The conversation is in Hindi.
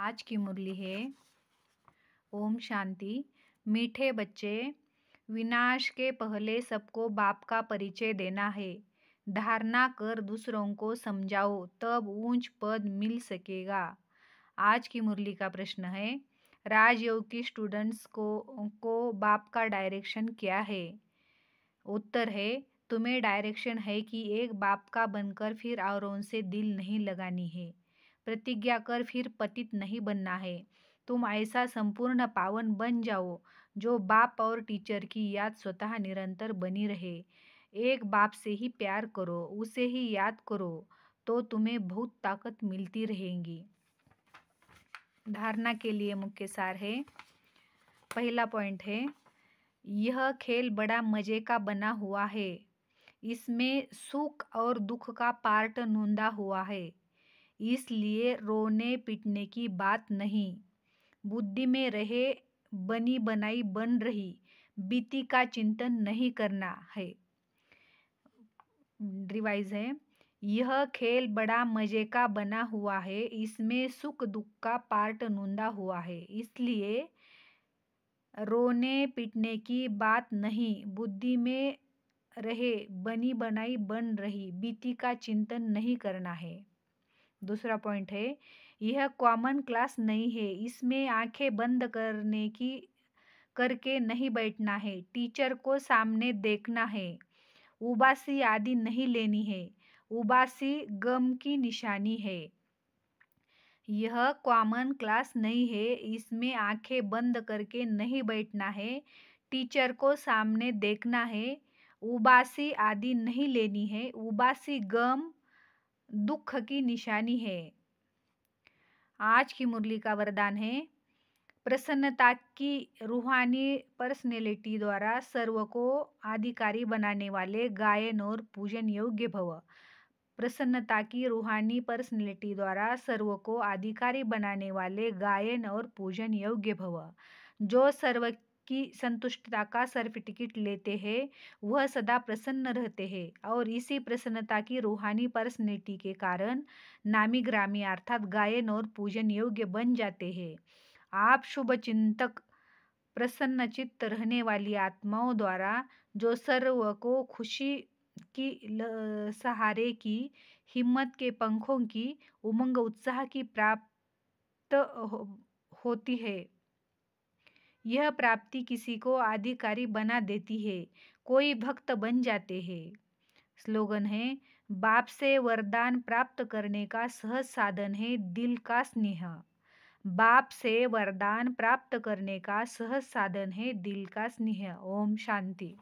आज की मुरली है ओम शांति। मीठे बच्चे, विनाश के पहले सबको बाप का परिचय देना है। धारणा कर दूसरों को समझाओ, तब ऊंच पद मिल सकेगा। आज की मुरली का प्रश्न है, राजयोग की स्टूडेंट्स को बाप का डायरेक्शन क्या है। उत्तर है, तुम्हें डायरेक्शन है कि एक बाप का बनकर फिर औरों से दिल नहीं लगानी है। प्रतिज्ञा कर फिर पतित नहीं बनना है। तुम ऐसा संपूर्ण पावन बन जाओ जो बाप और टीचर की याद स्वतः निरंतर बनी रहे। एक बाप से ही प्यार करो, उसे ही याद करो, तो तुम्हें बहुत ताकत मिलती रहेगी। धारणा के लिए मुख्य सार है। पहला पॉइंट है, यह खेल बड़ा मजे का बना हुआ है। इसमें सुख और दुख का पार्ट नूंदा हुआ है, इसलिए रोने पीटने की बात नहीं। बुद्धि में रहे बनी बनाई बन रही बीती का चिंतन नहीं करना है। रिवाइज है, यह खेल बड़ा मजे का बना हुआ है। इसमें सुख दुख का पार्ट नूंदा हुआ है, इसलिए रोने पीटने की बात नहीं। बुद्धि में रहे बनी बनाई बन रही बीती का चिंतन नहीं करना है। दूसरा पॉइंट है, यह कॉमन क्लास नहीं है। इसमें आंखें बंद करके नहीं बैठना है। टीचर को सामने देखना है। उबासी आदि नहीं लेनी है। उबासी गम की निशानी है। यह कॉमन क्लास नहीं है। इसमें आंखें बंद करके नहीं बैठना है। टीचर को सामने देखना है। उबासी आदि नहीं लेनी है। उबासी गम दुख की निशानी है। आज की मुरली का वरदान है, प्रसन्नता की रूहानी पर्सनैलिटी द्वारा सर्व को अधिकारी बनाने वाले गायन और पूजन योग्य भव। प्रसन्नता की रूहानी पर्सनैलिटी द्वारा सर्व को अधिकारी बनाने वाले गायन और पूजन योग्य भव। जो सर्व की संतुष्टता का सर्टिफिकेट लेते हैं वह सदा प्रसन्न रहते हैं और इसी प्रसन्नता की रूहानी पर्सनैलिटी के कारण नामी ग्रामी अर्थात गायन और पूजन योग्य बन जाते हैं। आप शुभ चिंतक प्रसन्न चित्त रहने वाली आत्माओं द्वारा जो सर्व को खुशी की सहारे की हिम्मत के पंखों की उमंग उत्साह की प्राप्त होती है। यह प्राप्ति किसी को अधिकारी बना देती है, कोई भक्त बन जाते हैं। स्लोगन है, बाप से वरदान प्राप्त करने का सहज साधन है दिल का स्नेह। बाप से वरदान प्राप्त करने का सहज साधन है दिल का स्नेह। ओम शांति।